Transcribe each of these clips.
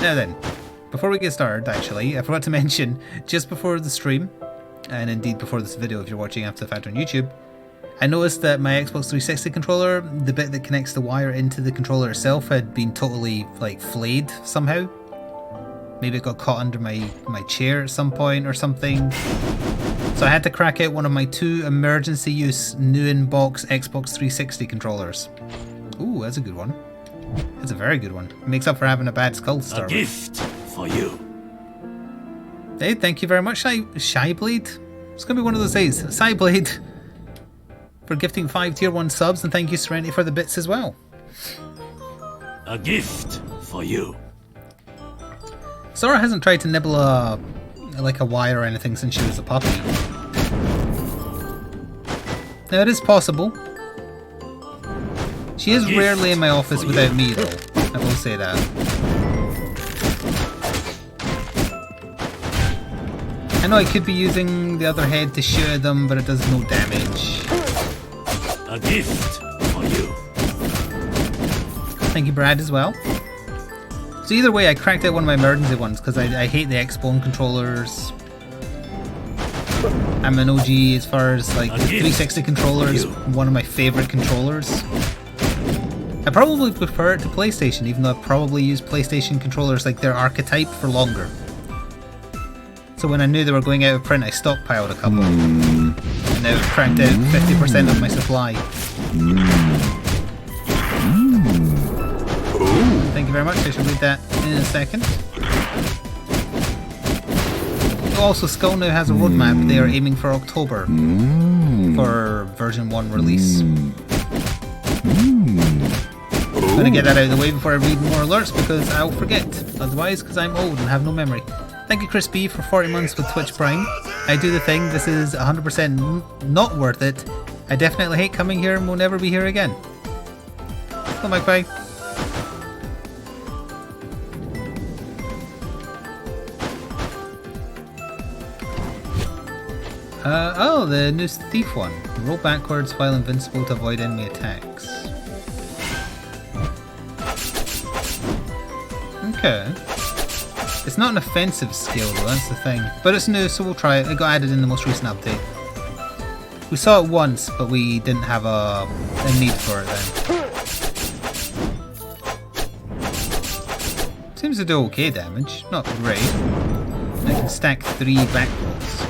Now then, before we get started, actually, I forgot to mention, just before the stream, and indeed before this video if you're watching after the fact on YouTube, I noticed that my Xbox 360 controller, the bit that connects the wire into the controller itself, had been totally, like, flayed somehow. Maybe it got caught under my chair at some point or something. So I had to crack out one of my 2 emergency use new in-box Xbox 360 controllers. Ooh, that's a good one. That's a very good one. It makes up for having a bad Skul to start with. A gift for you. Hey, thank you very much, Shyblade. It's gonna be one of those days. Shyblade for gifting 5 tier 1 subs, and thank you Serenity for the bits as well. A gift for you. Sora hasn't tried to nibble a wire or anything since she was a puppy. Now it is possible. She is rarely in my office without me though, I will say that. I know I could be using the other head to shoot at them, but it does no damage. A gift for you. Thank you, Brad, as well. So either way, I cracked out one of my emergency ones because I hate the Xbone controllers. I'm an OG as far as like the 360 controllers, one of my favourite controllers. I probably prefer it to PlayStation, even though I've probably used PlayStation controllers like their archetype for longer. So when I knew they were going out of print, I stockpiled a couple. And now I've cracked out 50% of my supply. Thank you very much, I shall read that in a second. Also, Skul now has a roadmap. They are aiming for October for version 1 release. I'm going to get that out of the way before I read more alerts because I'll forget. Otherwise, because I'm old and have no memory. Thank you, Chris B, for 40 months with Twitch Prime. I do the thing. This is 100% not worth it. I definitely hate coming here and will never be here again. Hello, Magpie. Oh, the new thief one. Roll backwards while invincible to avoid enemy attacks. Okay. It's not an offensive skill though, that's the thing. But it's new, so we'll try it. It got added in the most recent update. We saw it once, but we didn't have a need for it then. Seems to do okay damage, not great. I can stack 3 back rolls.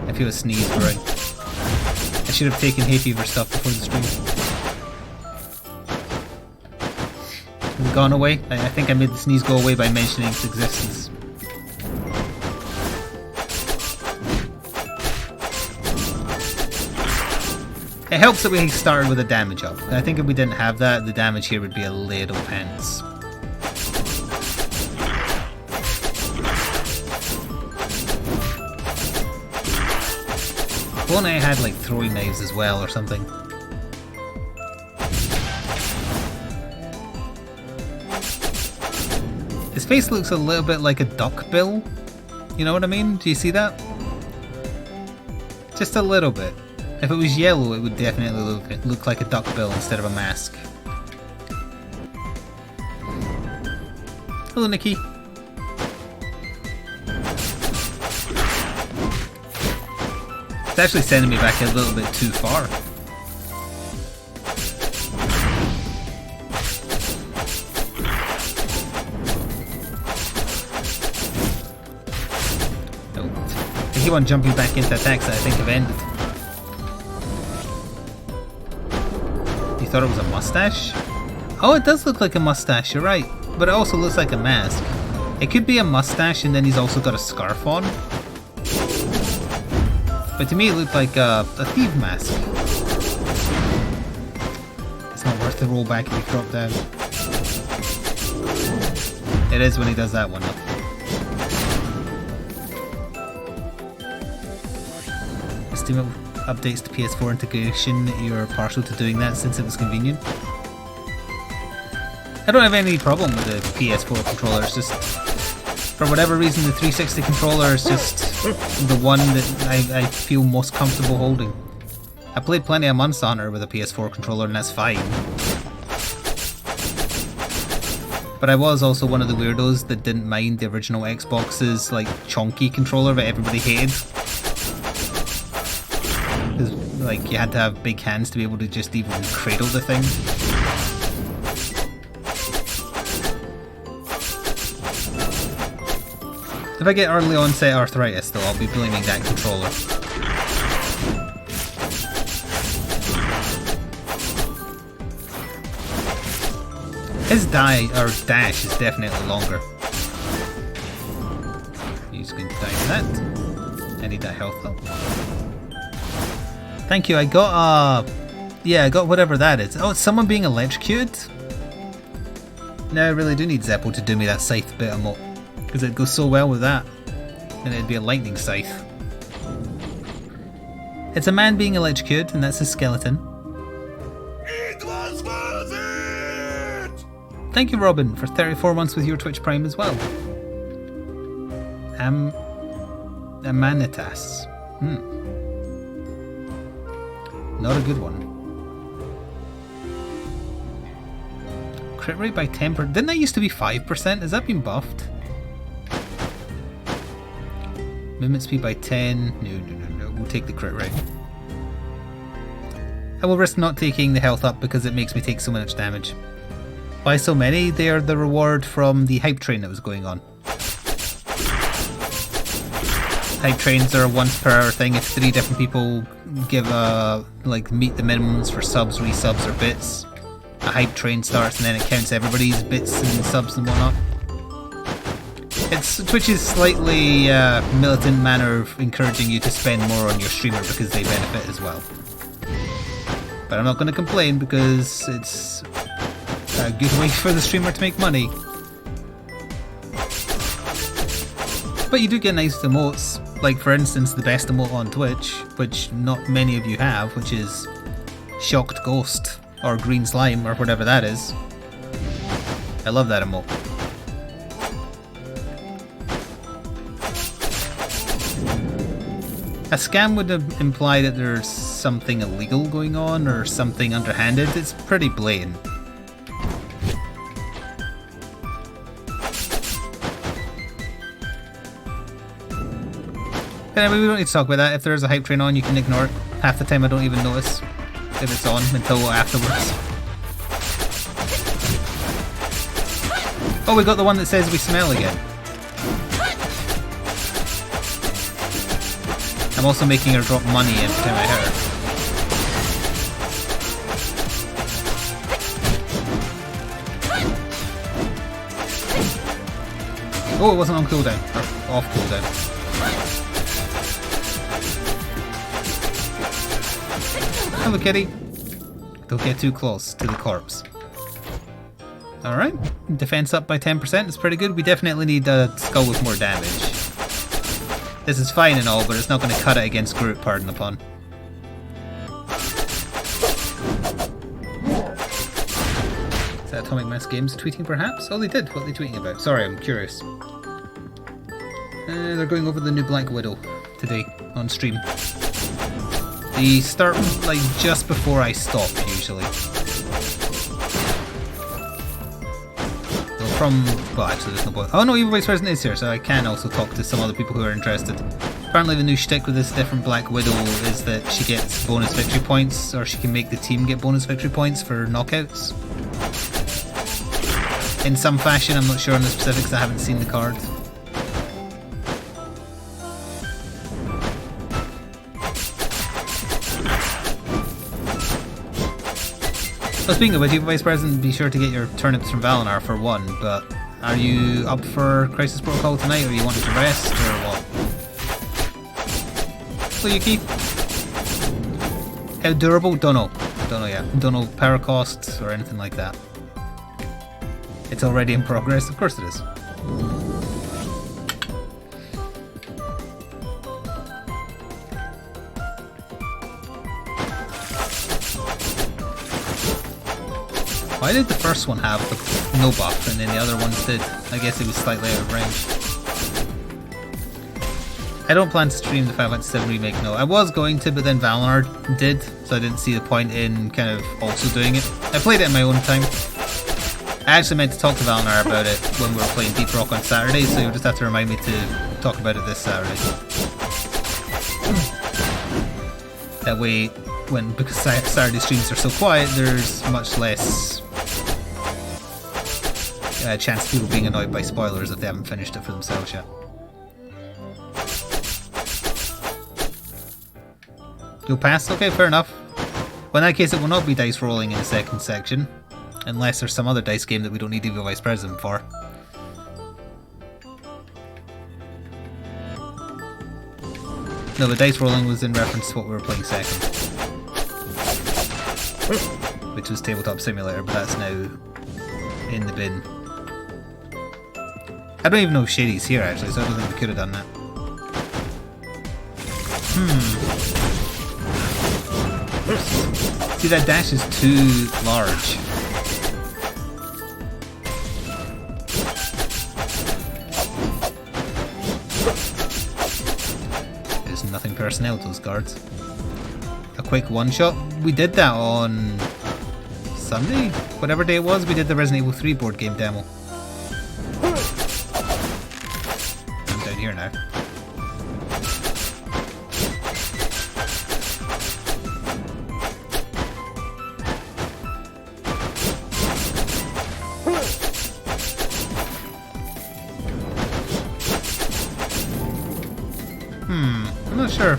I feel a sneeze, right? I should have taken hay fever stuff before the stream. Has it gone away? I think I made the sneeze go away by mentioning its existence. It helps that we started with a damage up. I think if we didn't have that, the damage here would be a little pants. If only I had like throwing knives as well or something. His face looks a little bit like a duck bill. You know what I mean? Do you see that? Just a little bit. If it was yellow, it would definitely look like a duck bill instead of a mask. Hello, Nikki. It's actually sending me back a little bit too far. Oh. I keep on jumping back into attacks that I think have ended. You thought it was a mustache? Oh, it does look like a mustache, you're right. But it also looks like a mask. It could be a mustache and then he's also got a scarf on. But to me it looked like a thief mask. It's not worth the rollback if you drop down. It is when he does that one up. Steam updates to PS4 integration, you're partial to doing that since it was convenient. I don't have any problem with the PS4 controller, it's just for whatever reason the 360 controller is just the one that I feel most comfortable holding. I played plenty of Monster Hunter with a PS4 controller and that's fine. But I was also one of the weirdos that didn't mind the original Xbox's like chonky controller that everybody hated. Because like you had to have big hands to be able to just even cradle the thing. If I get early onset arthritis though, I'll be blaming that controller. His dash is definitely longer. He's going to die to that. I need that health up. Thank you, I got yeah, I got whatever that is. Oh, it's someone being electrocuted? No, I really do need Zeppo to do me that scythe bit emote. Because it goes so well with that. And it'd be a lightning scythe. It's a man being electrocuted, and that's his skeleton. It was worth it! Thank you, Robin, for 34 months with your Twitch Prime as well. Amanitas. Not a good one. Crit rate by 10%. Didn't that used to be 5%? Has that been buffed? Movement speed by 10. No. We'll take the crit rate. I will risk not taking the health up because it makes me take so much damage. Why so many? They are the reward from the hype train that was going on. Hype trains are a once per hour thing. If 3 different people give meet the minimums for subs, resubs, or bits, a hype train starts and then it counts everybody's bits and subs and whatnot. It's Twitch's slightly militant manner of encouraging you to spend more on your streamer because they benefit as well. But I'm not going to complain because it's a good way for the streamer to make money. But you do get nice emotes, like for instance the best emote on Twitch, which not many of you have, which is Shocked Ghost, or Green Slime, or whatever that is. I love that emote. A scam would imply that there's something illegal going on, or something underhanded. It's pretty blatant. Anyway, we don't need to talk about that. If there's a hype train on, you can ignore it. Half the time I don't even notice if it's on until afterwards. Oh, we got the one that says we smell again. I'm also making her drop money every time I hit her. Oh, it wasn't on cooldown, or off cooldown. Hello, kitty. Don't get too close to the corpse. Alright, defense up by 10%, it's pretty good. We definitely need a skull with more damage. This is fine and all, but it's not going to cut it against group, pardon the pun. Is that Atomic Mass Games tweeting perhaps? Oh, they did. What are they tweeting about? Sorry, I'm curious. They're going over the new Black Widow today on stream. They start like just before I stop usually. Well, actually there's no point. Oh no, Evil Vice President is here, so I can also talk to some other people who are interested. Apparently the new shtick with this different Black Widow is that she gets bonus victory points, or she can make the team get bonus victory points for knockouts. In some fashion, I'm not sure on the specifics, I haven't seen the card. Well, speaking of which, Evil Vice President, be sure to get your turnips from Valinar for one, but are you up for Crisis Protocol tonight, or you wanted to rest, or what? Hello, Yuki. How durable? Don't know yet. Don't know power costs or anything like that. It's already in progress, of course it is. Why did the first one have no buff and then the other ones did? I guess it was slightly out of range. I don't plan to stream the Final Fantasy VII Remake, no. I was going to, but then Valinar did, so I didn't see the point in kind of also doing it. I played it in my own time. I actually meant to talk to Valnar about it when we were playing Deep Rock on Saturday, so you'll just have to remind me to talk about it this Saturday. That way, because Saturday streams are so quiet, there's much less chance of people being annoyed by spoilers if they haven't finished it for themselves yet. You'll pass? Okay, fair enough. Well, in that case, it will not be dice rolling in the second section, unless there's some other dice game that we don't need to be Vice President for. No, the dice rolling was in reference to what we were playing second, which was Tabletop Simulator, but that's now in the bin. I don't even know if Shady's here actually, so I don't think we could have done that. See, that dash is too large. There's nothing personnel to those guards. A quick one-shot. We did that on Sunday? Whatever day it was, we did the Resident Evil 3 board game demo. I'm down here now. I'm not sure.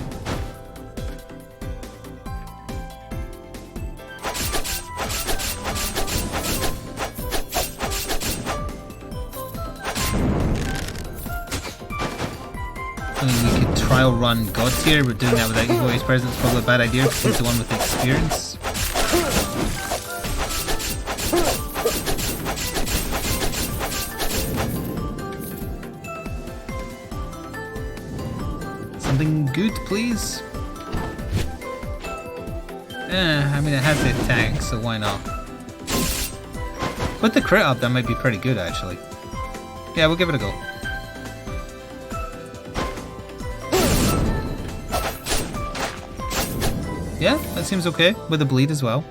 I mean, we could trial run God tier, but doing that without you Vice President is probably a bad idea because he's the one with the experience. Something good, please? I mean, it has the attack, so why not? With the crit up, that might be pretty good, actually. Yeah, we'll give it a go. Yeah, that seems okay, with a bleed as well.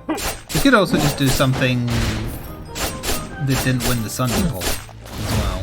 We could also just do something that didn't win the Sunday poll as well.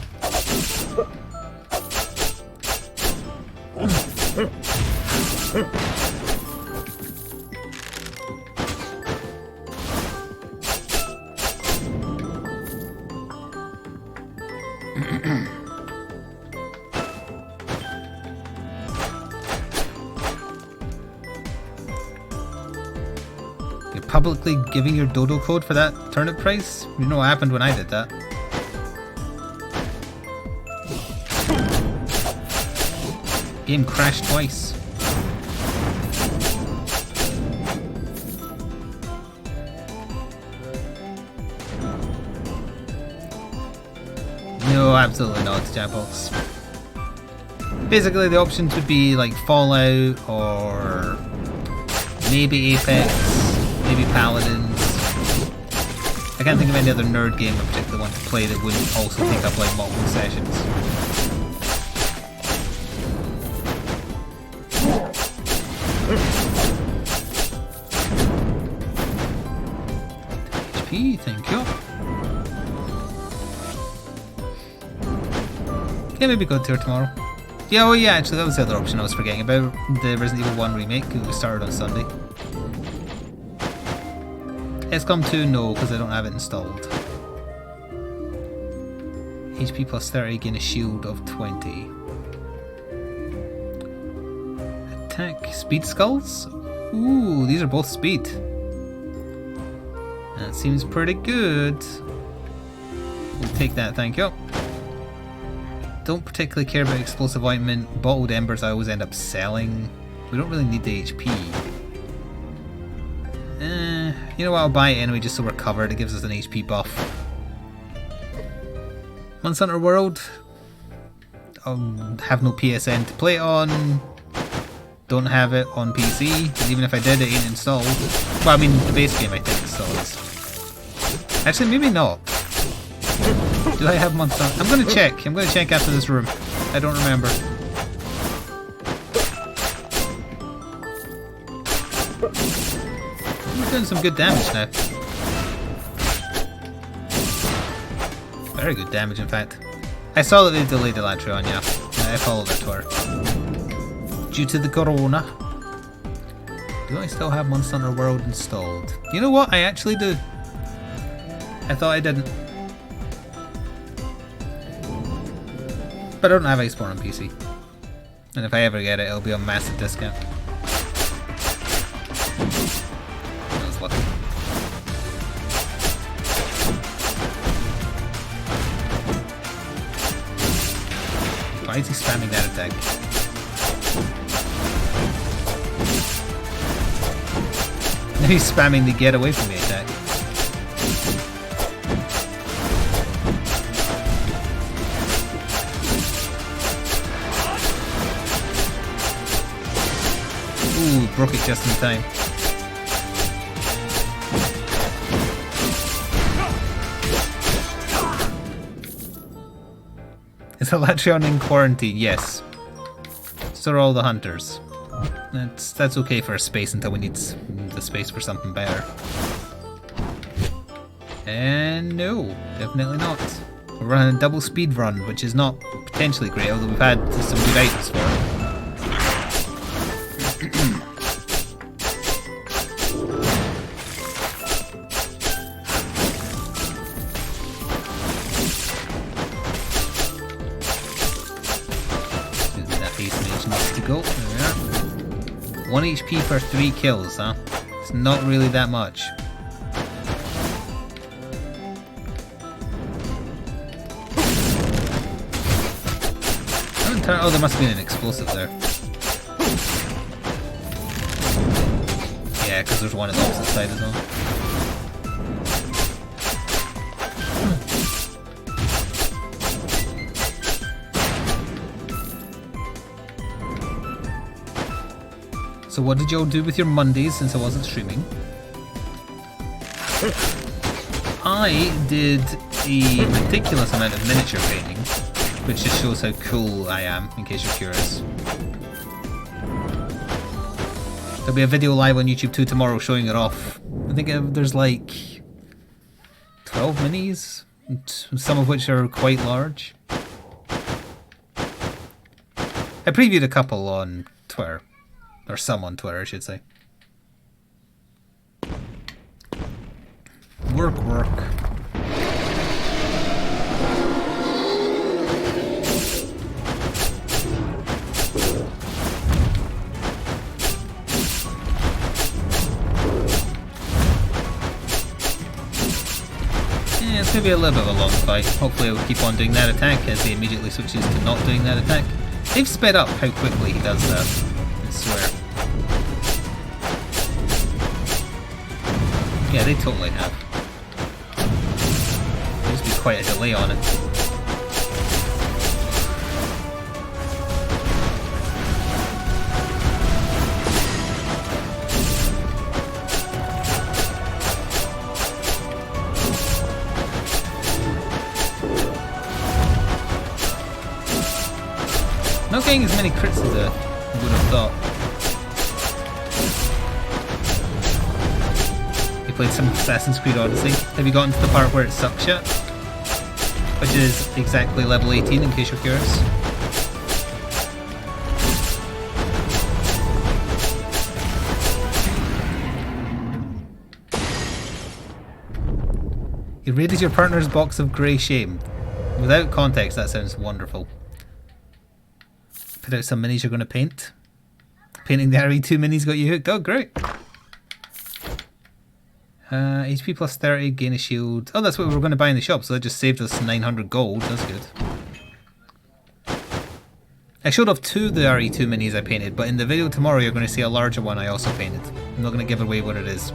You're publicly giving your dodo code for that turnip price? You know what happened when I did that. Game crashed twice. No, absolutely not, Jackbox. Basically, the options would be like Fallout or maybe Apex, maybe Paladins. I can't think of any other nerd game I particularly want to play that wouldn't also take up like multiple sessions. HP, thank you. Yeah, maybe go tier tomorrow. Yeah, oh yeah, actually that was the other option I was forgetting about. The Resident Evil 1 remake, it was started on Sunday. XCOM 2, no, because I don't have it installed. HP plus 30, gain a shield of 20. Attack, speed skulls? Ooh, these are both speed. That seems pretty good. We'll take that, thank you. Don't particularly care about explosive ointment. Bottled embers I always end up selling. We don't really need the HP. You know what, I'll buy it anyway just so we're covered. It gives us an HP buff. Monster Hunter World. Have no PSN to play it on. Don't have it on PC. And even if I did, it ain't installed. Well, I mean, the base game I think installs. Actually, maybe not. Do I have Monster Hunter? I'm gonna check. I'm gonna check after this room. I don't remember. He's doing some good damage now. Very good damage, in fact. I saw that they delayed the Latreon, yeah. I followed it to her. Due to the corona. Do I still have Monster Hunter World installed? You know what? I actually do. I thought I didn't. But I don't have Iceborne on PC. And if I ever get it, it'll be on massive discount. That was lucky. Why is he spamming that attack? Now he's spamming the get away from me attack. Ooh, broke it just in time. Is Latreon in quarantine? Yes. So are all the hunters. That's okay for a space until we need the space for something better. And no, definitely not. We're running a double speed run, which is not potentially great, although we've had some good items for it. Go. There we are. 1 HP per 3 kills, huh? It's not really that much. Oh, there must have been an explosive there. Yeah, because there's one on the opposite side as well. So what did y'all do with your Mondays since I wasn't streaming? I did a ridiculous amount of miniature painting, which just shows how cool I am, in case you're curious. There'll be a video live on YouTube too tomorrow showing it off. I think there's like 12 minis, some of which are quite large. I previewed a couple on Twitter. Or some on Twitter, I should say. Work. Yeah, it's going to be a little bit of a long fight. Hopefully I'll keep on doing that attack as he immediately switches to not doing that attack. They've sped up how quickly he does that. I swear. Yeah, they totally have. There used to be quite a delay on it. Not getting as many crits as I would have thought. You played some Assassin's Creed Odyssey. Have you gotten to the part where it sucks yet? Which is exactly level 18 in case you're curious. You raided your partner's box of grey shame. Without context, that sounds wonderful. Put out some minis you're going to paint. Painting the RE2 minis got you hooked. Oh, great. HP plus 30, gain a shield. Oh, that's what we were going to buy in the shop, so that just saved us 900 gold. That's good. I showed off 2 of the RE2 minis I painted, but in the video tomorrow you're going to see a larger one I also painted. I'm not going to give away what it is.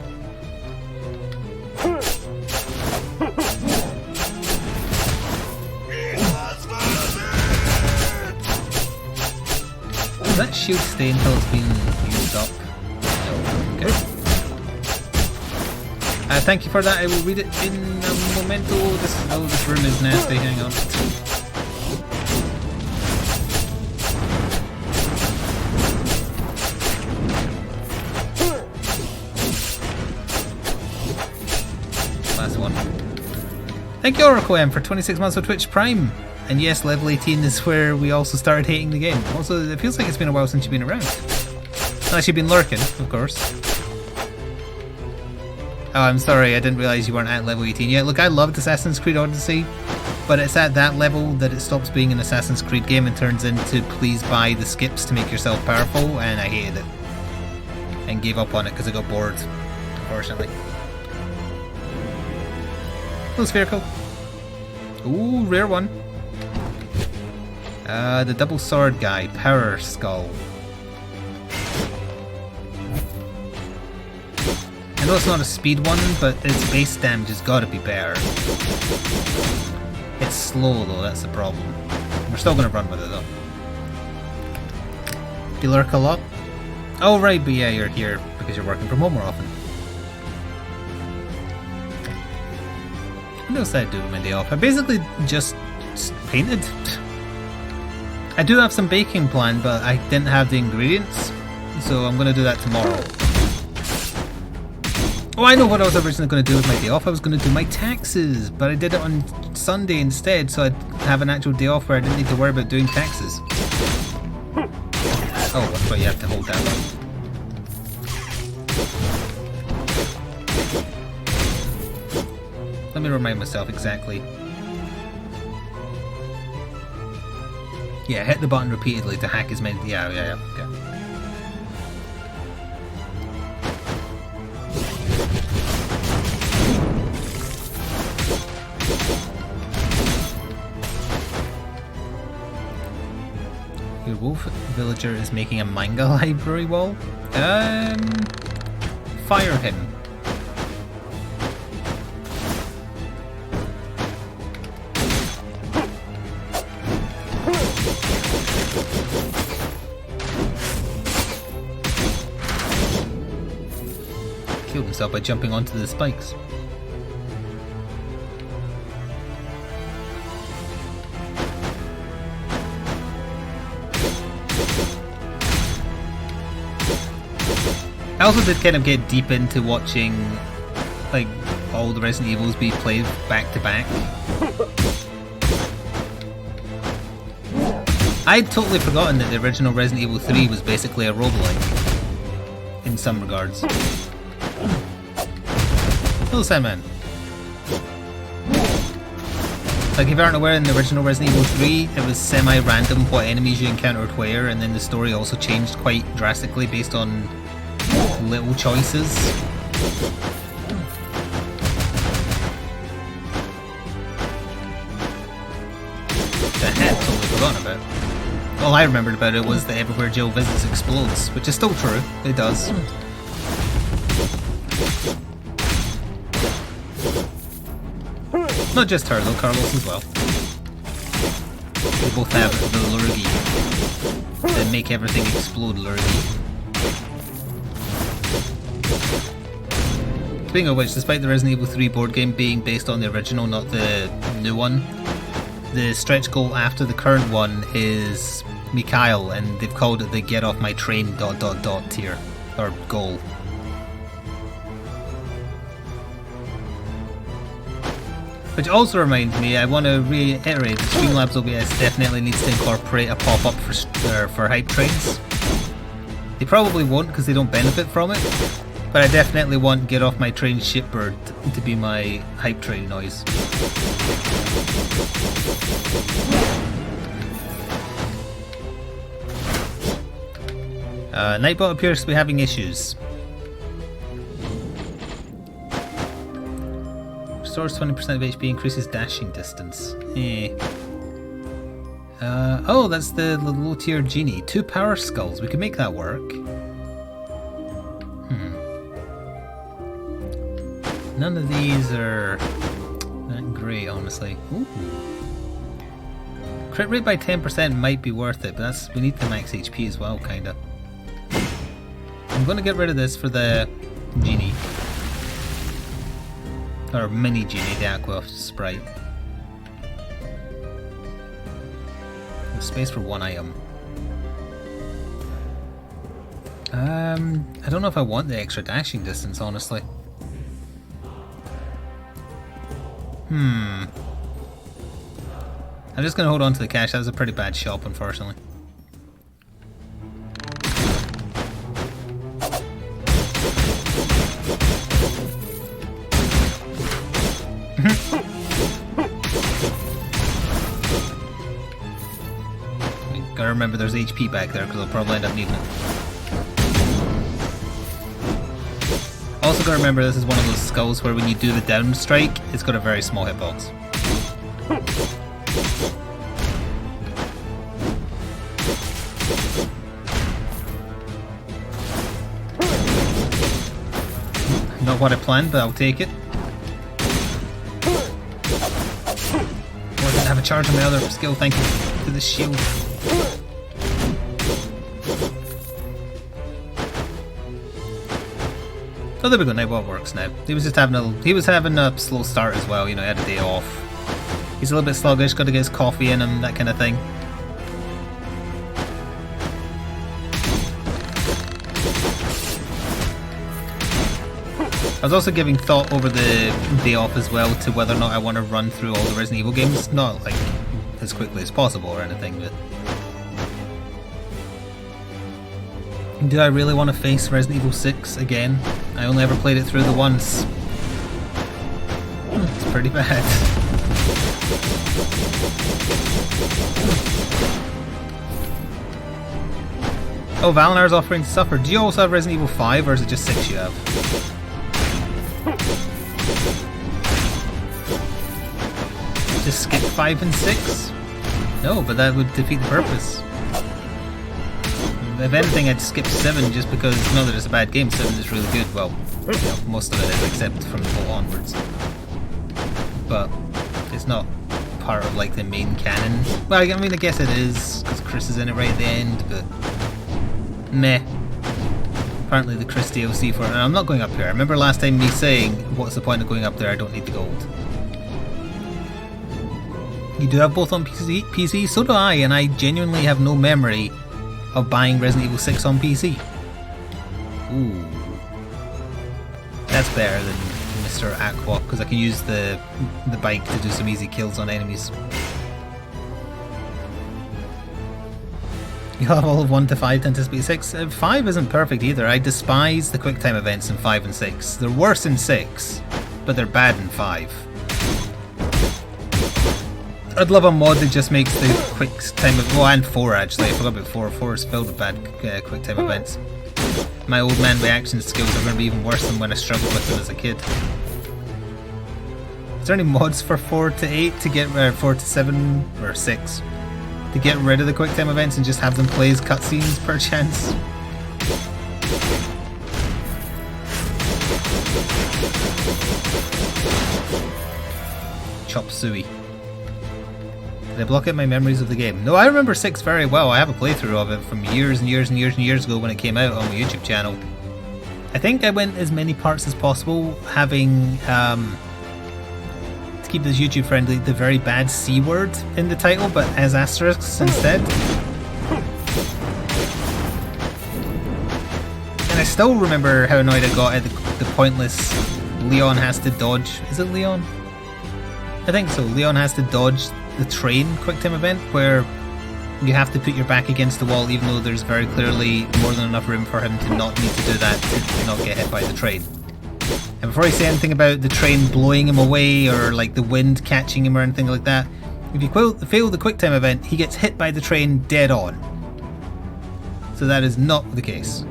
Does that shield stay until it's been used up? No. Okay. Thank you for that. I will read it in a momento. This room is nasty. Hang on. Thank you, Oracle for 26 months of Twitch Prime. And yes, level 18 is where we also started hating the game. Also, it feels like it's been a while since you've been around. Unless you've been lurking, of course. Oh, I'm sorry, I didn't realise you weren't at level 18 yet. Look, I loved Assassin's Creed Odyssey, but it's at that level that it stops being an Assassin's Creed game and turns into please buy the skips to make yourself powerful, and I hated it. And gave up on it because I got bored, unfortunately. Hello, Spherical. Ooh, rare one. The double sword guy, Power Skull. I know it's not a speed one, but its base damage has got to be better. It's slow though, that's the problem. We're still going to run with it though. Do you lurk a lot? Oh right, but yeah, you're here because you're working from home more often. What else did I do with my day off? I basically just painted. I do have some baking planned, but I didn't have the ingredients, so I'm going to do that tomorrow. Oh, I know what I was originally going to do with my day off. I was going to do my taxes, but I did it on Sunday instead, so I'd have an actual day off where I didn't need to worry about doing taxes. Oh, that's why you have to hold that one. Let me remind myself exactly. Yeah, hit the button repeatedly to hack as many. Yeah, okay. Your wolf villager is making a manga library wall. Fire him. Killed himself by jumping onto the spikes. I also did kind of get deep into watching like all the Resident Evils be played back to back. I'd totally forgotten that the original Resident Evil 3 was basically a roguelike in some regards. Hello, Sandman. Like, if you aren't aware, in the original Resident Evil 3, it was semi-random what enemies you encountered where, and then the story also changed quite drastically based on little choices. That I had totally forgotten about. All I remembered about it was that everywhere Jill visits explodes, which is still true. It does. Not just her though, Carlos as well. They both have the lurgy that make everything explode lurgy. Speaking of which, despite the Resident Evil 3 board game being based on the original, not the new one, the stretch goal after the current one is Mikhail, and they've called it the get off my train ... tier, or goal. Which also reminds me, I want to reiterate that Streamlabs OBS definitely needs to incorporate a pop-up for hype trains. They probably won't because they don't benefit from it, but I definitely want Get Off My Train Shipbird to be my hype train noise. Nightbot appears to be having issues. Restores 20% of HP, increases dashing distance. Oh, that's the low tier genie. 2 power skulls. We can make that work. None of these are that great, honestly. Ooh. Crit rate by 10% might be worth it, but we need the max HP as well, kinda. I'm gonna get rid of this for the genie. Or mini genie, the aqua sprite. There's space for one item. I don't know if I want the extra dashing distance, honestly. I'm just going to hold on to the cash. That was a pretty bad shop, unfortunately. Gotta remember there's HP back there because I'll probably end up needing it. Also gotta remember this is one of those skulls where when you do the down strike, it's got a very small hitbox. Not what I planned, but I'll take it. Oh, I didn't have a charge on my other skill, thank you to the shield. Oh, there we go. Now what works now? He was having a slow start as well. You know, he had a day off. He's a little bit sluggish. Got to get his coffee in him, that kind of thing. I was also giving thought over the day off as well to whether or not I want to run through all the Resident Evil games. Not like as quickly as possible or anything, but do I really want to face Resident Evil 6 again? I only ever played it through the once. It's pretty bad. Oh, Valinar's offering to suffer. Do you also have Resident Evil 5 or is it just 6 you have? Just skip 5 and 6? No, but that would defeat the purpose. If anything, I'd skip 7 just because, not that it's a bad game, 7 is really good. Well, you know, most of it is, except from the middle onwards. But it's not part of like the main canon. Well, I mean, I guess it is, because Chris is in it right at the end, but meh. Apparently the Chris DLC for it, and I'm not going up here. I remember last time me saying, what's the point of going up there, I don't need the gold. You do have both on PC? So do I, and I genuinely have no memory of buying Resident Evil 6 on PC. Ooh. That's better than Mr. Aqua, because I can use the bike to do some easy kills on enemies. You have all of 1 to 5 to anticipate 6. 5 isn't perfect either. I despise the quick time events in 5 and 6. They're worse in 6, but they're bad in 5. I'd love a mod that just makes the quick time and 4 actually. I forgot about 4. 4 is filled with bad quick time events. My old man reaction skills are going to be even worse than when I struggled with them as a kid. Is there any mods for 4 to 8 to get 4 to 7 or 6 to get rid of the quick time events and just have them play as cutscenes per chance? Chop suey. Did I block out my memories of the game? No, I remember 6 very well. I have a playthrough of it from years and years and years and years ago when it came out on my YouTube channel. I think I went as many parts as possible, having, to keep this YouTube friendly, the very bad C word in the title, but as asterisks instead. And I still remember how annoyed I got at the pointless Leon has to dodge. Is it Leon? I think so. Leon has to dodge the train quick time event where you have to put your back against the wall even though there's very clearly more than enough room for him to not need to do that to not get hit by the train. And before I say anything about the train blowing him away or like the wind catching him or anything like that, if you fail the quick time event, he gets hit by the train dead on. So that is not the case.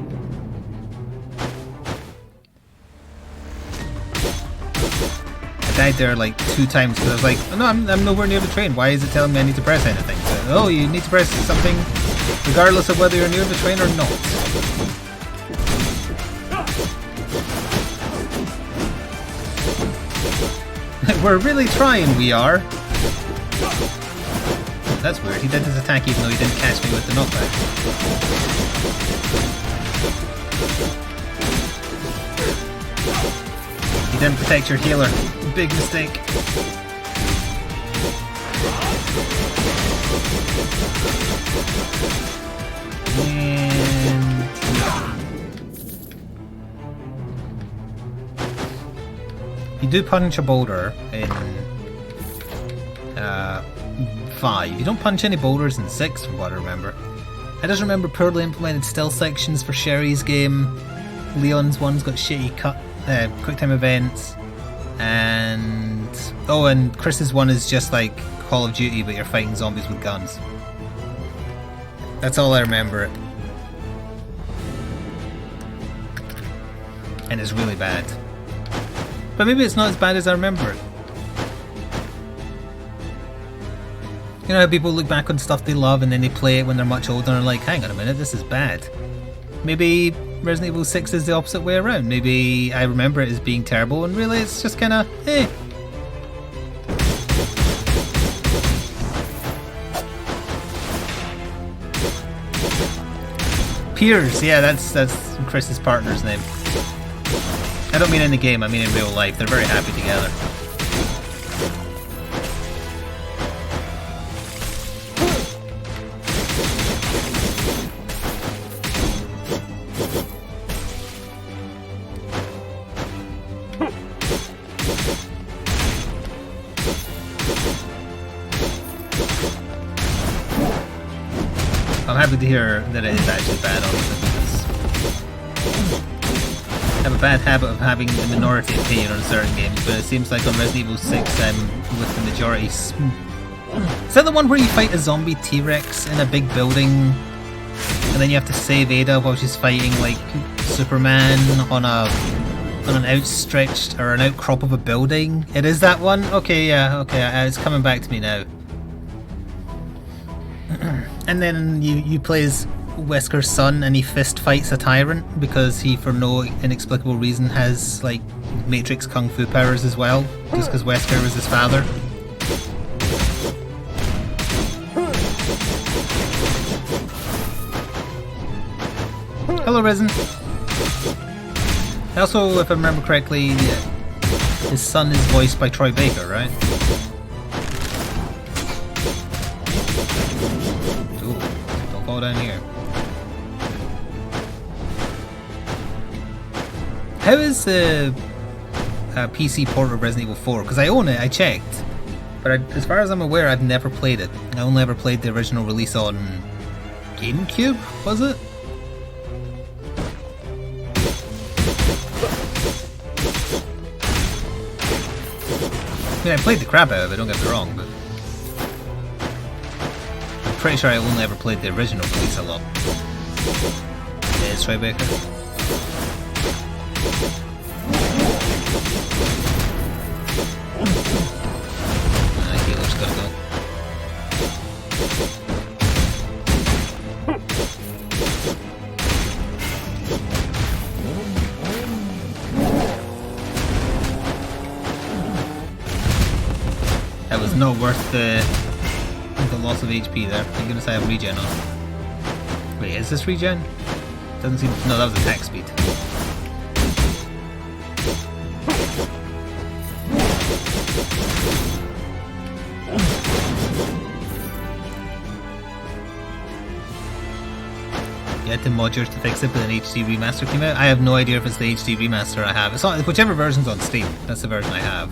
Died there like 2 times because I was like, oh, no, I'm nowhere near the train. Why is it telling me I need to press anything? So, oh, you need to press something regardless of whether you're near the train or not. We're really trying, we are. That's weird. He did his attack even though he didn't catch me with the knockback. You didn't protect your healer. Big mistake. And you do punch a boulder in 5. You don't punch any boulders in 6, from what I remember. I just remember poorly implemented stealth sections for Sherry's game. Leon's one's got shitty quick time events. And Chris's one is just like Call of Duty, but you're fighting zombies with guns. That's all I remember it. And it's really bad. But maybe it's not as bad as I remember it. You know how people look back on stuff they love and then they play it when they're much older and are like, hang on a minute, this is bad. Maybe Resident Evil 6 is the opposite way around. Maybe I remember it as being terrible and really it's just kinda, eh. Piers, yeah, that's Chris's partner's name. I don't mean in the game, I mean in real life. They're very happy together. I'm happy to hear that it is actually bad, honestly, because I have a bad habit of having the minority opinion on certain games, but it seems like on Resident Evil 6 I'm with the majority. Is that the one where you fight a zombie T-Rex in a big building, and then you have to save Ada while she's fighting like Superman on an outstretched or an outcrop of a building? It is that one? Okay, yeah, okay, it's coming back to me now. And then you play as Wesker's son and he fist fights a tyrant because he, for no inexplicable reason, has like Matrix Kung Fu powers as well, just because Wesker was his father. Hello, Risen. Also, if I remember correctly, his son is voiced by Troy Baker, right? Down here. How is the PC port of Resident Evil 4? Because I own it, I checked. But as far as I'm aware, I've never played it. I only ever played the original release on GameCube, was it? I mean, I played the crap out of it, don't get me wrong, but pretty sure I only ever played the original release a lot. Yeah, it's Troy Baker. Healer's gotta go. That was not worth the loss of HP there. Thank goodness I have regen on. Wait, is this regen? Doesn't seem. No, that was attack speed. You had to modulars to fix it, but an HD remaster came out. I have no idea if it's the HD remaster I have. It's not, whichever version's on Steam. That's the version I have.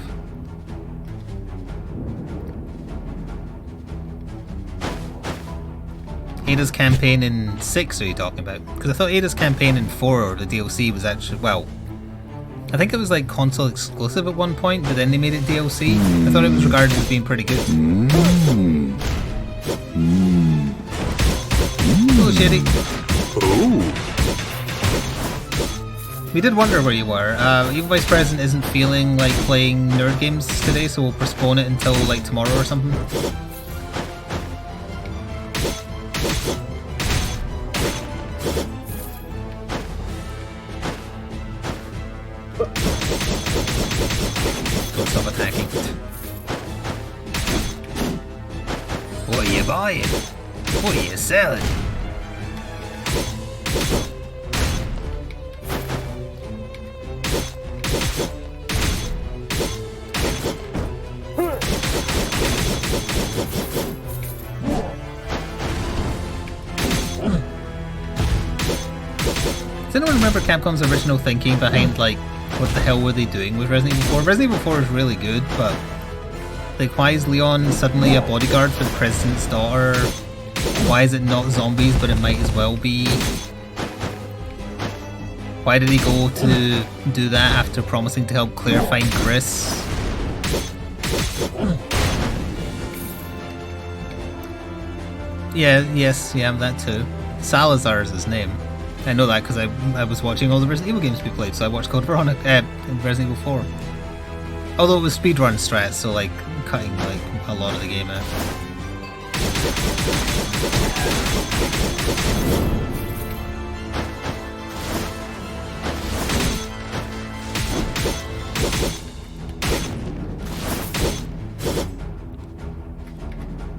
Ada's campaign in 6 are you talking about? Because I thought Ada's campaign in 4 or the DLC was actually, well, I think it was like console exclusive at one point, but then they made it DLC. I thought it was regarded as being pretty good. Hello, Shitty. We did wonder where you were. Evil Vice President isn't feeling like playing nerd games today, so we'll postpone it until like tomorrow or something. Don't stop attacking. What are you buying? What are you selling? Does anyone remember Capcom's original thinking behind, like, what the hell were they doing with Resident Evil 4? Resident Evil 4 is really good, but Like, why is Leon suddenly a bodyguard for the president's daughter? Why is it not zombies, but it might as well be? Why did he go to do that after promising to help Claire find Chris? Yeah, that too. Salazar is his name. I know that because I was watching all the Resident Evil games we played, so I watched Code Veronica, Resident Evil 4. Although it was speedrun strats, so like cutting like a lot of the game out.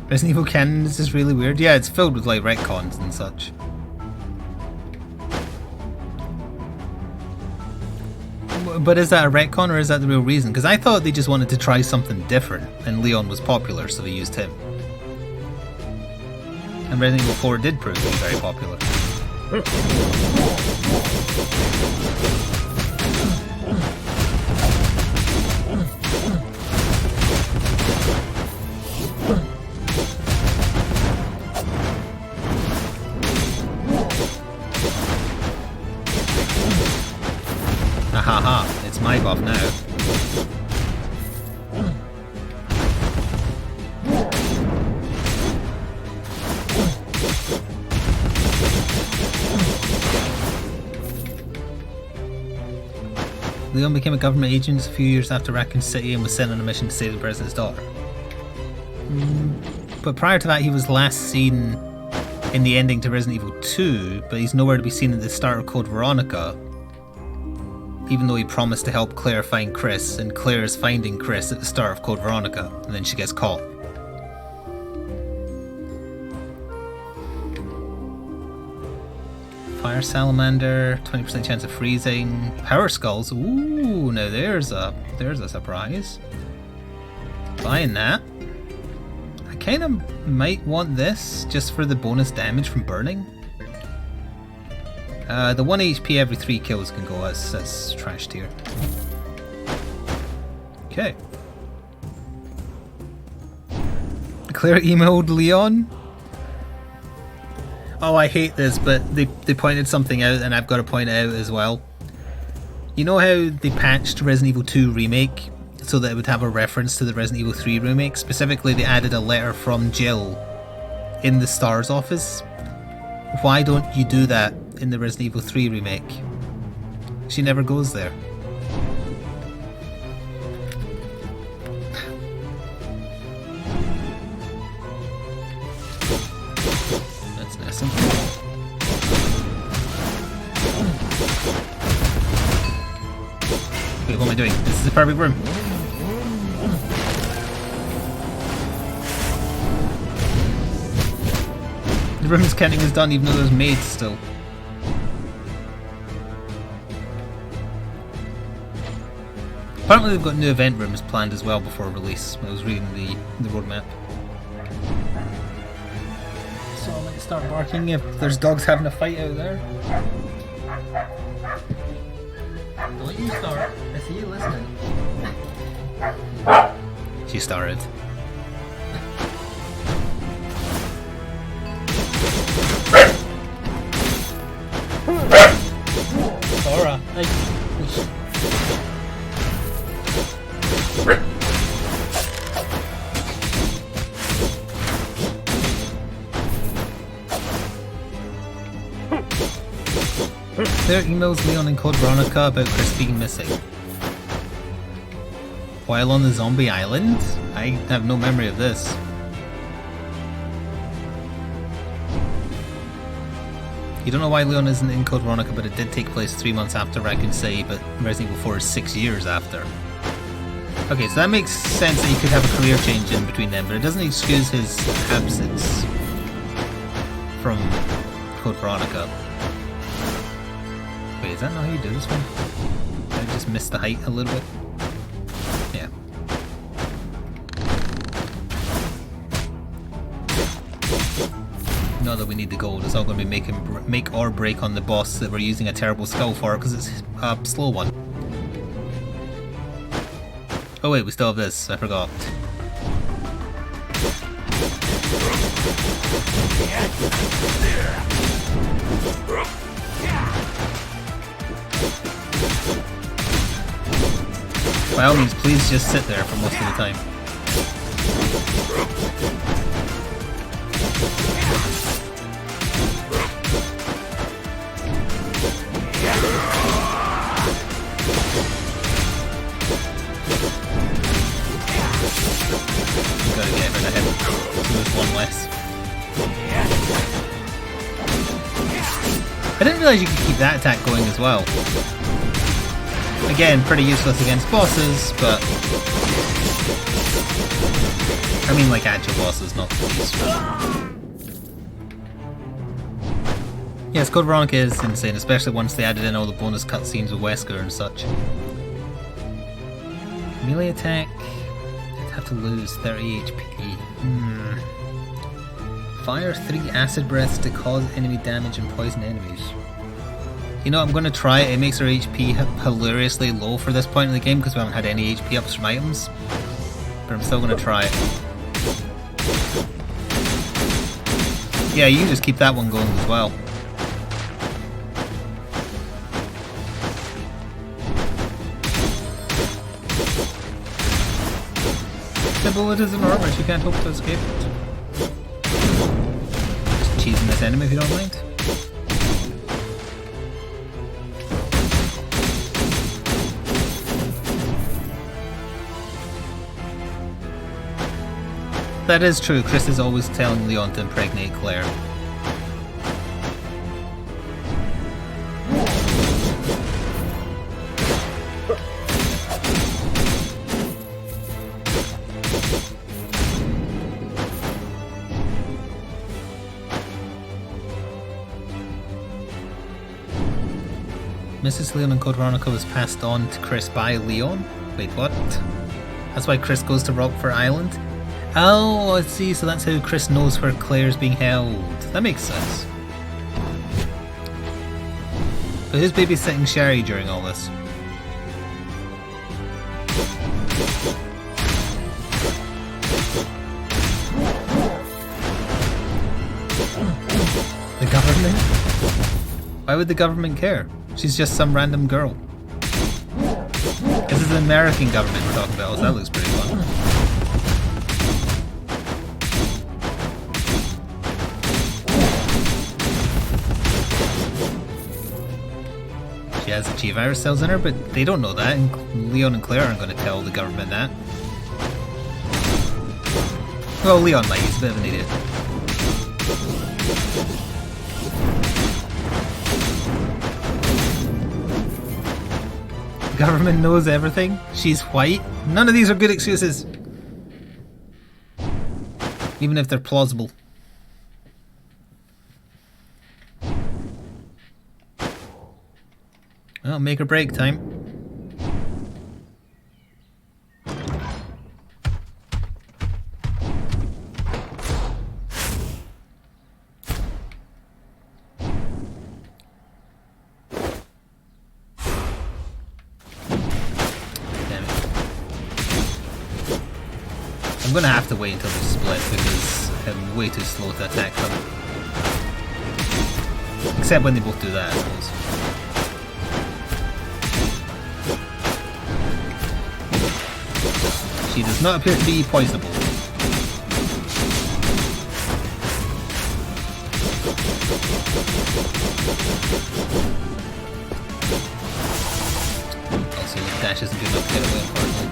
Resident Evil canon is just really weird. Yeah, it's filled with like retcons and such. But is that a retcon or is that the real reason? Because I thought they just wanted to try something different and Leon was popular, so they used him. And Resident Evil 4 did prove to be very popular. Haha, it's my buff now. Leon became a government agent a few years after Raccoon City and was sent on a mission to save the president's daughter. But prior to that, he was last seen in the ending to Resident Evil 2, but he's nowhere to be seen at the start of Code Veronica. Even though he promised to help Claire find Chris, and Claire is finding Chris at the start of Code Veronica, and then she gets caught. Fire Salamander, 20% chance of freezing. Power Skulls, ooh, now there's a surprise. Buying that. I kinda might want this, just for the bonus damage from burning. The 1 HP every 3 kills can go, that's trash tier. Okay. Claire emailed Leon. Oh, I hate this, but they pointed something out and I've got to point it out as well. You know how they patched Resident Evil 2 Remake so that it would have a reference to the Resident Evil 3 Remake? Specifically, they added a letter from Jill in the STARS office. Why don't you do that in the Resident Evil 3 Remake? She never goes there. That's nice. Wait, what am I doing? This is the perfect room. The room's counting is done even though there's maids still. Apparently they've got new event rooms planned as well before release. I was reading the roadmap. So I might start barking if there's dogs having a fight out there. Don't you start. I see you listening. She started. Laura, There emails Leon and Code Veronica about Chris being missing. While on the zombie island? I have no memory of this. You don't know why Leon isn't in Code Veronica, but it did take place 3 months after Raccoon City, but Resident Evil 4 is 6 years after. Okay, so that makes sense that he could have a career change in between them, but it doesn't excuse his absence from Code Veronica. Wait, is that not how you do this one? Did I just miss the height a little bit? Yeah. Not that we need the gold, it's all going to be make or break on the boss that we're using a terrible skull for, because it's a slow one. Oh wait, we still have this, I forgot. By all means, please just sit there for most of the time. Gotta get rid of him. So there's one less. I didn't realise you could keep that attack going as well. Again, pretty useless against bosses, but... I mean like actual bosses, not these. Yes, Code Veronica is insane, especially once they added in all the bonus cutscenes with Wesker and such. Melee attack... I'd have to lose 30 HP. Fire 3 acid breaths to cause enemy damage and poison enemies. You know, I'm going to try it. It makes our HP hilariously low for this point in the game because we haven't had any HP ups from items. But I'm still going to try it. Yeah, you can just keep that one going as well. The bullet is enormous, you can't hope to escape it. Just cheesing this enemy if you don't mind. That is true, Chris is always telling Leon to impregnate Claire. Mrs. Leon and Code Veronica was passed on to Chris by Leon? Wait, what? That's why Chris goes to Rockford Island? Oh, I see, so that's how Chris knows where Claire's being held. That makes sense. But who's babysitting Sherry during all this? The government? Why would the government care? She's just some random girl. This is the American government we're talking about, so that looks pretty fun. She has the G-Virus cells in her, but they don't know that, and Leon and Claire aren't going to tell the government that. Well, Leon might, he's a bit of an idiot. The government knows everything? She's white? None of these are good excuses! Even if they're plausible. Well, make or break time. Damn it. I'm gonna have to wait until they split because I'm way too slow to attack them. Except when they both do that, I suppose. She does not appear to be poisonable. Also, the dash isn't good enough to get away, unfortunately.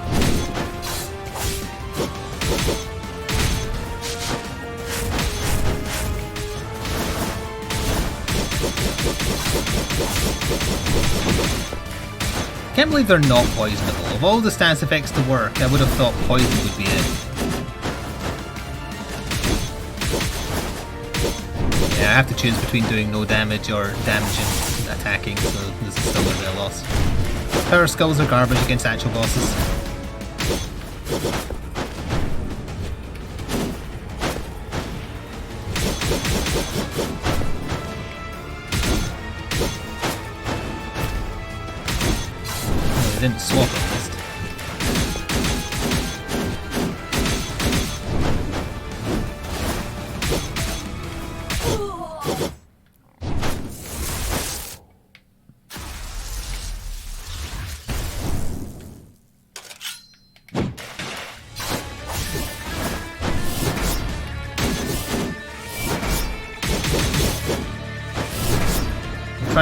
Can't believe they're not poisonable. Of all the stats effects to work, I would have thought poison would be it. Yeah, I have to choose between doing no damage or damage and attacking, so this is still going to be a loss. Power skulls are garbage against actual bosses. Didn't swap at least.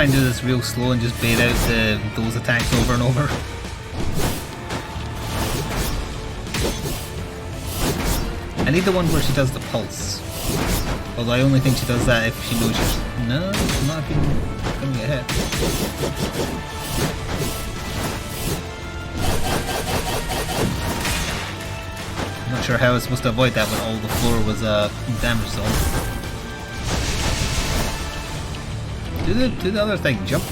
try and do this real slow and just bait out those attacks over and over. I need the one where she does the pulse. Although I only think she does that if she knows she's... No, I'm not even gonna get hit. I'm not sure how I was supposed to avoid that when all the floor was damaged zone. Do the other thing, jump.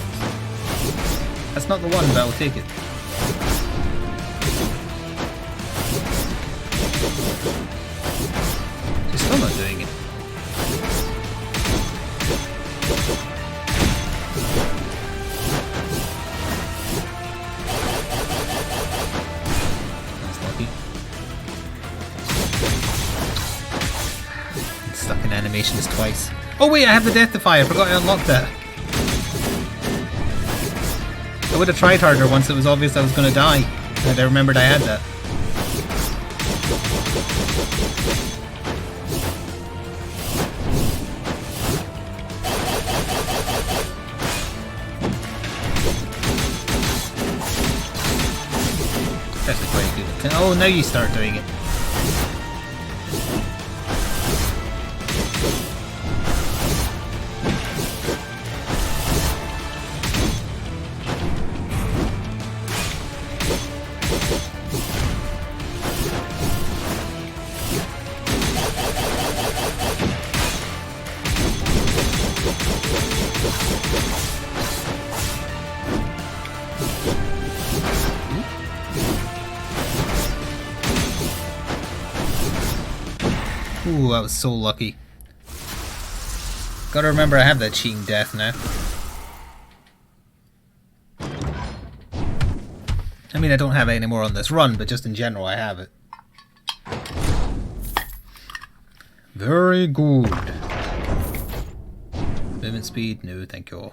That's not the one, but I'll take it. She's still not doing it. That's lucky. I'm stuck in animations twice. Oh wait, I have the Death Defy, I forgot I unlocked that. I would have tried harder once it was obvious I was going to die, and I remembered I had that. It's actually quite good. Oh, now you start doing it. Ooh, I was so lucky. Gotta remember I have that cheating death now. I mean, I don't have it anymore on this run, but just in general I have it. Very good. Movement speed? No, thank you.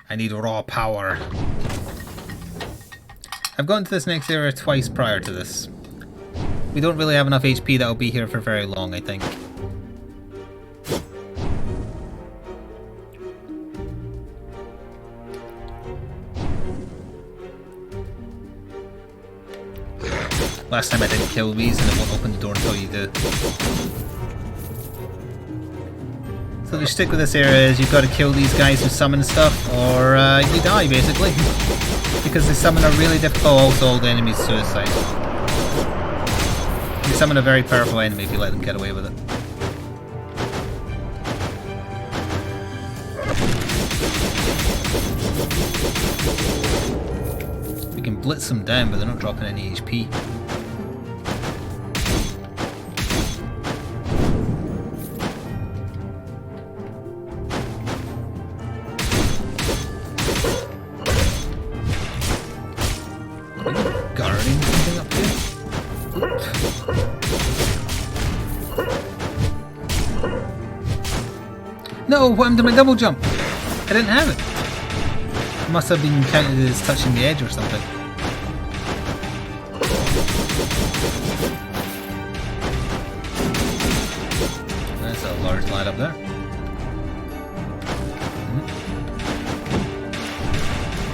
I need raw power. I've gone to this next area twice prior to this. We don't really have enough HP that'll be here for very long, I think. Last time I didn't kill these and it won't open the door until you do. So the stick with this area is you've got to kill these guys who summon stuff, or you die basically. Because they summon a really difficult... Oh, also all the enemies suicide. You summon a very powerful enemy if you let them get away with it. We can blitz them down, but they're not dropping any HP. Guarding something up here? No, what happened to my double jump? I didn't have it. It must have been counted as touching the edge or something. There's a large lad up there.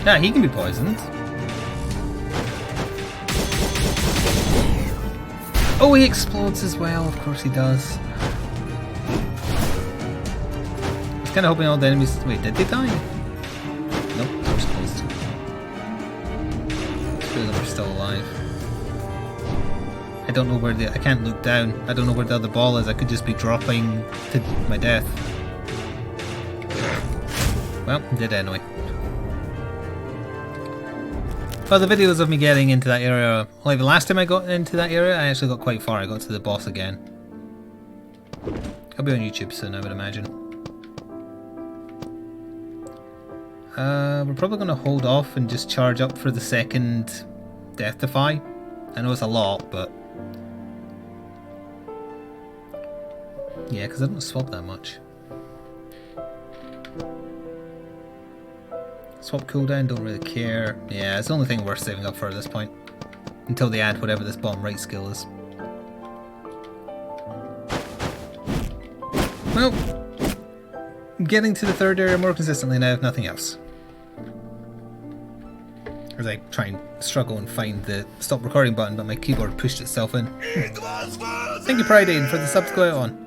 Yeah, he can be poisoned. Oh, he explodes as well. Of course he does. I was kind of hoping all the enemies... Wait, did they die? Nope, they were supposed to. Two of them are still alive. I don't know where the... I can't look down. I don't know where the other ball is. I could just be dropping to my death. Well, I did anyway. Well, the videos of me getting into that area, like the last time I got into that area, I actually got quite far. I got to the boss again. I'll be on YouTube soon, I would imagine. We're probably going to hold off and just charge up for the second Death Defy. I know it's a lot, but... yeah, because I don't swap that much. Swap cooldown, don't really care. Yeah, it's the only thing worth saving up for at this point. Until they add whatever this bottom right skill is. Well, getting to the third area more consistently now, if nothing else. As I try and struggle and find the stop recording button, but my keyboard pushed itself in. It was worth Thank you, Pride Aiden, for the sub to go out on.